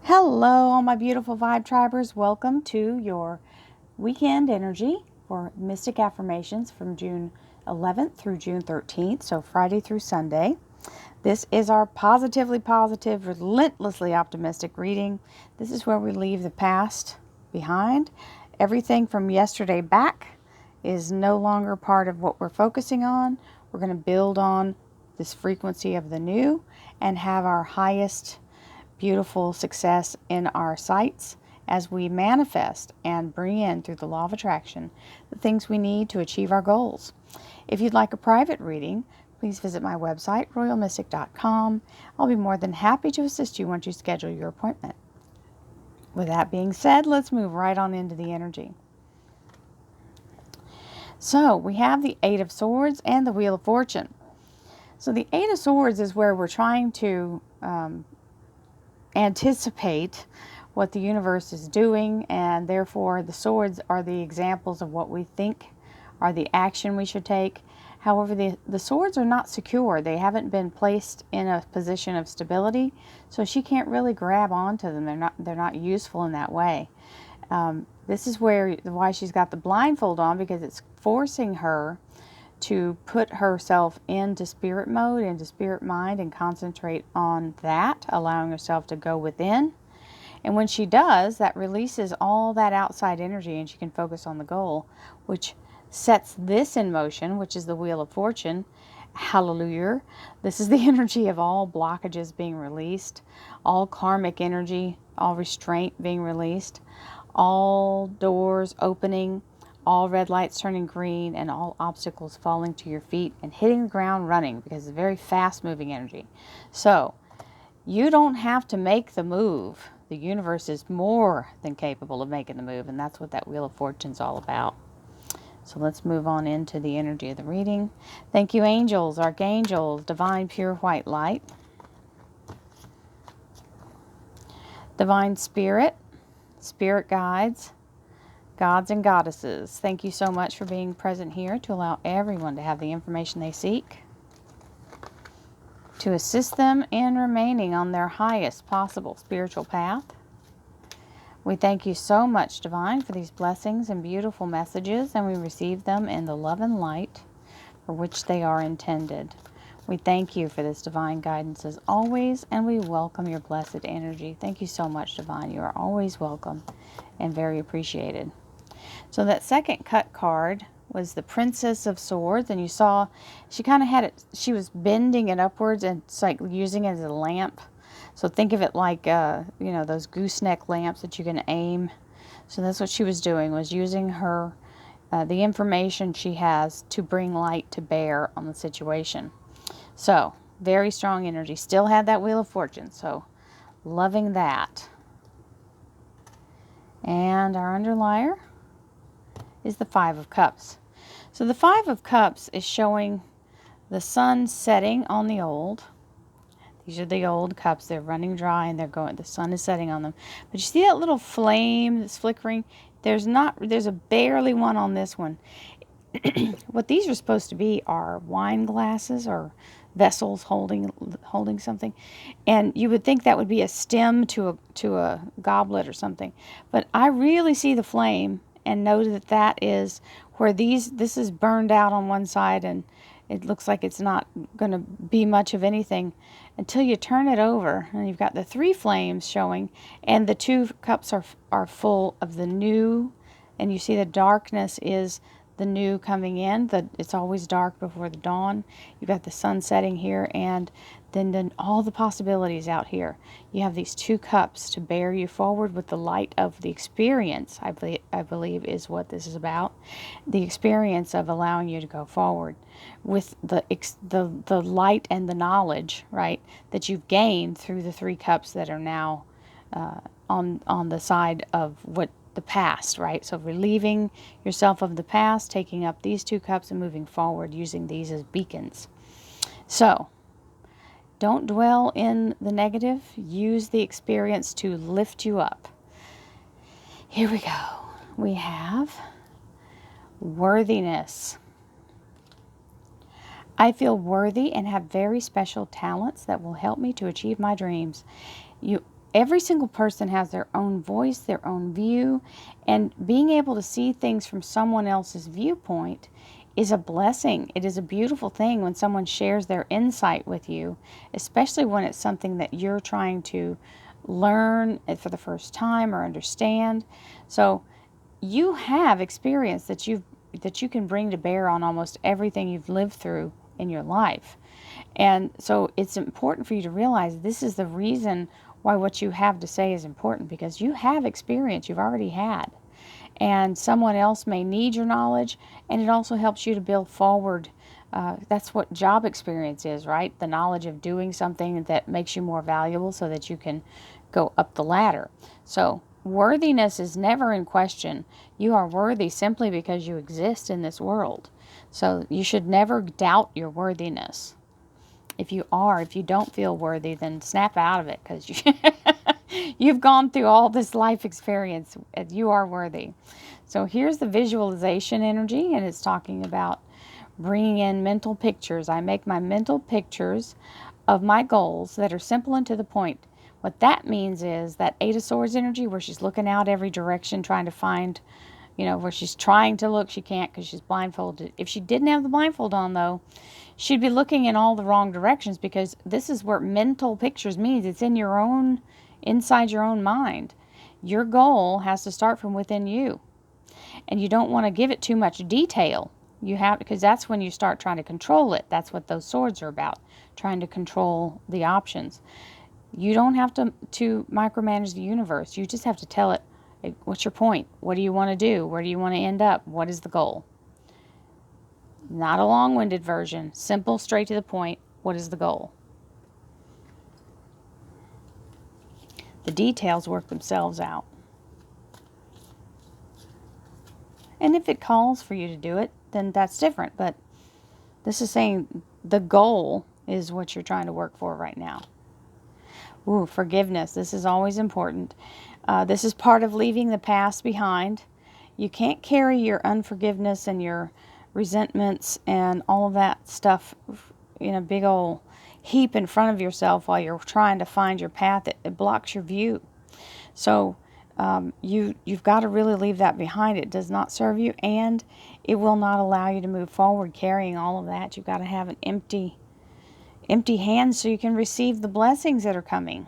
Hello, all my beautiful Vibe Tribers. Welcome to your weekend energy for Mystic Affirmations from June 11th through June 13th, so Friday through Sunday. This is our positively positive, relentlessly optimistic reading. This is where we leave the past behind. Everything from yesterday back is no longer part of what we're focusing on. We're going to build on this frequency of the new and have our highest beautiful success in our sights as we manifest and bring in through the law of attraction the things we need to achieve our goals. If you'd like a private reading, please visit my website, royalmystic.com. I'll be more than happy to assist you once you schedule your appointment. With that being said, let's move right on into the energy. So we have the Eight of Swords and the Wheel of Fortune. So the Eight of Swords is where we're trying to anticipate what the universe is doing, and therefore the swords are the examples of what we think are the action we should take. However, the swords are not secure. They haven't been placed in a position of stability, so she can't really grab onto them. They're not useful in that way. This is why she's got the blindfold on, because it's forcing her to put herself into spirit mode, into spirit mind, and concentrate on that, allowing herself to go within. And when she does, that releases all that outside energy and she can focus on the goal, which sets this in motion, which is the Wheel of Fortune. Hallelujah. This is the energy of all blockages being released, all karmic energy, all restraint being released, all doors opening, all red lights turning green, and all obstacles falling to your feet and hitting the ground running, because it's very fast moving energy. So you don't have to make the move. The universe is more than capable of making the move, and that's what that Wheel of Fortune is all about. So let's move on into the energy of the reading. Thank you, angels, archangels, divine pure white light, divine spirit, spirit guides, gods and goddesses. Thank you so much for being present here to allow everyone to have the information they seek, to assist them in remaining on their highest possible spiritual path. We thank you so much, Divine, for these blessings and beautiful messages, and we receive them in the love and light for which they are intended. We thank you for this divine guidance as always, and we welcome your blessed energy. Thank you so much, Divine. You are always welcome and very appreciated. So that second cut card was the Princess of Swords, and you saw she kind of had it, she was bending it upwards, and it's like using it as a lamp. So think of it like, those gooseneck lamps that you can aim. So that's what she was doing, was using her, the information she has to bring light to bear on the situation. So very strong energy. Still had that Wheel of Fortune, so loving that. And our underlier is the Five of Cups. So the Five of Cups is showing the sun setting on the old. These are the old cups. They're running dry and the sun is setting on them. But you see that little flame that's flickering? There's a barely one on this one. What these are supposed to be are wine glasses or vessels holding something, and you would think that would be a stem to a goblet or something. But I really see the flame and know that is where this is burned out on one side, and it looks like it's not going to be much of anything until you turn it over, and you've got the three flames showing, and the two cups are full of the new, and you see the darkness is the new coming in. It's always dark before the dawn. You've got the sun setting here, and then all the possibilities out here. You have these two cups to bear you forward with the light of the experience, I believe is what this is about. The experience of allowing you to go forward with the light and the knowledge, right, that you've gained through the three cups that are now on the side of what the past, right? So relieving yourself of the past, taking up these two cups and moving forward, using these as beacons. So don't dwell in the negative. Use the experience to lift you up. Here we go. We have worthiness. I feel worthy and have very special talents that will help me to achieve my dreams. every single person has their own voice, their own view, and being able to see things from someone else's viewpoint is a blessing. It is a beautiful thing when someone shares their insight with you, especially when it's something that you're trying to learn for the first time or understand. So you have experience that you can bring to bear on almost everything you've lived through in your life. And so it's important for you to realize this is the reason why what you have to say is important, because you have experience you've already had. And someone else may need your knowledge, and it also helps you to build forward. That's what job experience is, right? The knowledge of doing something that makes you more valuable so that you can go up the ladder. So worthiness is never in question. You are worthy simply because you exist in this world. So you should never doubt your worthiness. If you don't feel worthy, then snap out of it, because you've gone through all this life experience. You are worthy. So here's the visualization energy, and it's talking about bringing in mental pictures. I make my mental pictures of my goals that are simple and to the point. What that means is that Eight of Swords energy, where she's looking out every direction trying to find, where she's trying to look, she can't because she's blindfolded. If she didn't have the blindfold on, though, she'd be looking in all the wrong directions, because this is where mental pictures means. It's inside your own mind. Your goal has to start from within you. And you don't want to give it too much detail. Because that's when you start trying to control it. That's what those swords are about, trying to control the options. You don't have to micromanage the universe. You just have to tell it, hey, what's your point? What do you want to do? Where do you want to end up? What is the goal? Not a long-winded version. Simple, straight to the point. What is the goal? The details work themselves out. And if it calls for you to do it, then that's different. But this is saying the goal is what you're trying to work for right now. Ooh, forgiveness. This is always important. This is part of leaving the past behind. You can't carry your unforgiveness and your resentments and all of that stuff in a big old heap in front of yourself while you're trying to find your path. It blocks your view. So you've got to really leave that behind. It does not serve you, and it will not allow you to move forward carrying all of that. You've got to have an empty hands so you can receive the blessings that are coming.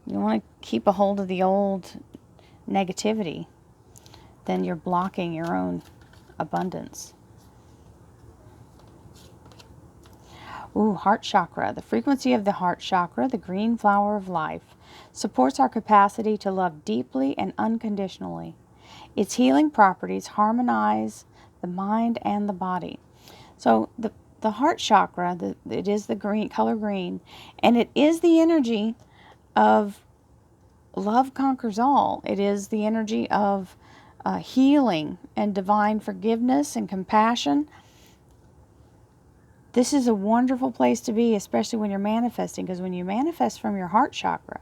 You want to keep a hold of the old negativity, then you're blocking your own abundance. Ooh, heart chakra. The frequency of the heart chakra, the green flower of life, supports our capacity to love deeply and unconditionally. Its healing properties harmonize the mind and the body. So the heart chakra, it is the green, color green, and it is the energy of love conquers all. It is the energy of healing and divine forgiveness and compassion. This is a wonderful place to be, especially when you're manifesting, because when you manifest from your heart chakra,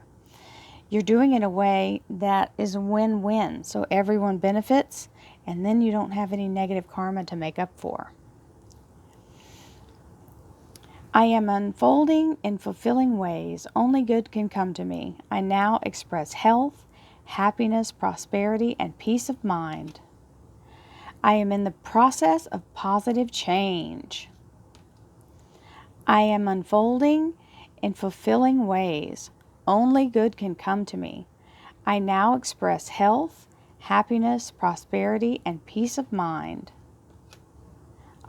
you're doing it in a way that is a win-win. So everyone benefits, and then you don't have any negative karma to make up for. I am unfolding in fulfilling ways. Only good can come to me. I now express health, happiness, prosperity, and peace of mind. I am in the process of positive change. I am unfolding in fulfilling ways. Only good can come to me. I now express health, happiness, prosperity, and peace of mind.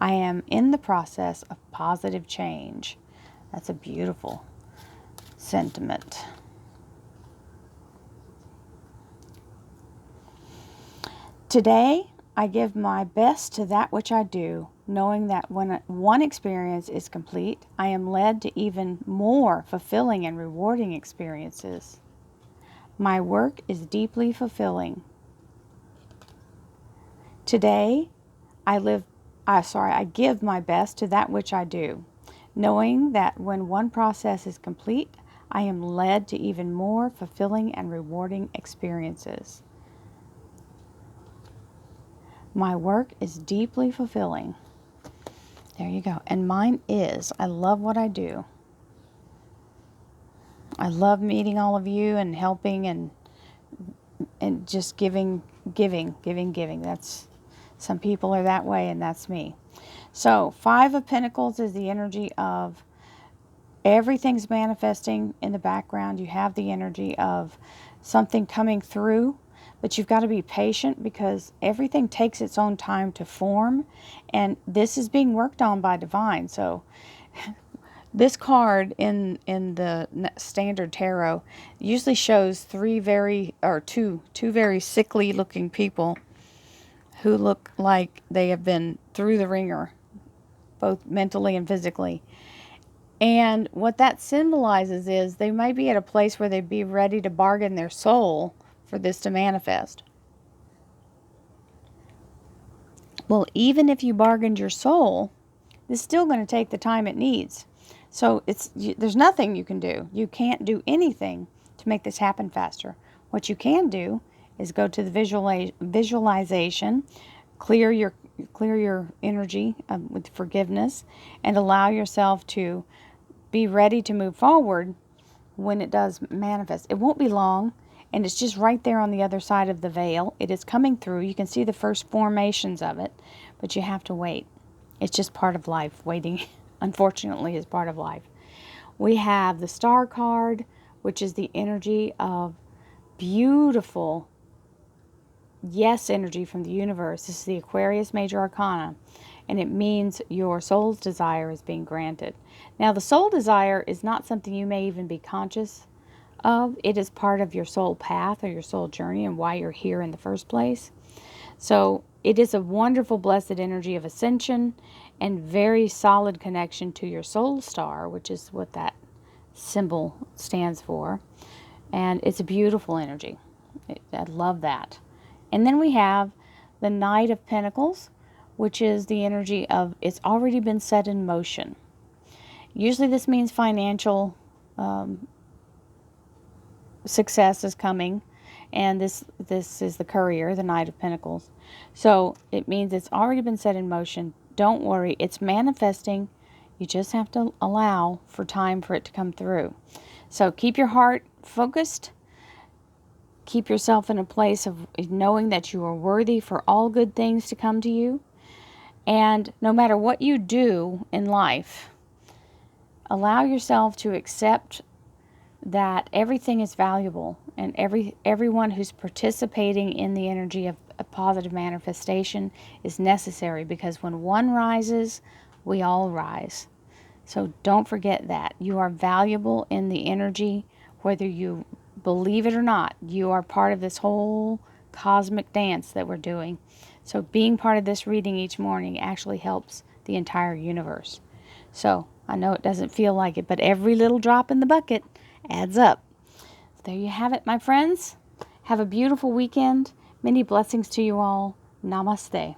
I am in the process of positive change. That's a beautiful sentiment. Today, I give my best to that which I do, knowing that when one experience is complete, I am led to even more fulfilling and rewarding experiences. My work is deeply fulfilling. Today, I give my best to that which I do, knowing that when one process is complete, I am led to even more fulfilling and rewarding experiences. My work is deeply fulfilling. There you go. And mine is. I love what I do. I love meeting all of you and helping and just giving. That's, some people are that way, and that's me. So 5 of Pentacles is the energy of everything's manifesting in the background. You have the energy of something coming through, but you've got to be patient because everything takes its own time to form, and this is being worked on by divine. So this card in the standard tarot usually shows two very sickly looking people who look like they have been through the ringer, both mentally and physically. And what that symbolizes is they might be at a place where they'd be ready to bargain their soul for this to manifest. Well, even if you bargained your soul, it's still going to take the time it needs. So there's nothing you can do. You can't do anything to make this happen faster. What you can do is go to the visualization, clear your energy with forgiveness, and allow yourself to be ready to move forward when it does manifest. It won't be long, and it's just right there on the other side of the veil. It is coming through. You can see the first formations of it, but you have to wait. It's just part of life. Waiting, unfortunately, is part of life. We have the Star card, which is the energy of beautiful yes energy from the universe. This is the Aquarius Major Arcana, and it means your soul's desire is being granted. Now, the soul desire is not something you may even be conscious of. It is part of your soul path or your soul journey and why you're here in the first place. So it is a wonderful, blessed energy of ascension and very solid connection to your soul star, which is what that symbol stands for. And it's a beautiful energy. I love that. And then we have the Knight of Pentacles, which is the energy of it's already been set in motion. Usually this means financial success is coming, and this is the Courier, the Knight of Pentacles. So it means it's already been set in motion. Don't worry, it's manifesting. You just have to allow for time for it to come through. So keep your heart focused. Keep yourself in a place of knowing that you are worthy for all good things to come to you. And no matter what you do in life, allow yourself to accept that everything is valuable, and everyone who's participating in the energy of a positive manifestation is necessary, because when one rises, we all rise. So don't forget that. You are valuable in the energy, whether you believe it or not. You are part of this whole cosmic dance that we're doing. So being part of this reading each morning actually helps the entire universe. So I know it doesn't feel like it, but every little drop in the bucket adds up. There you have it, my friends. Have a beautiful weekend. Many blessings to you all. Namaste.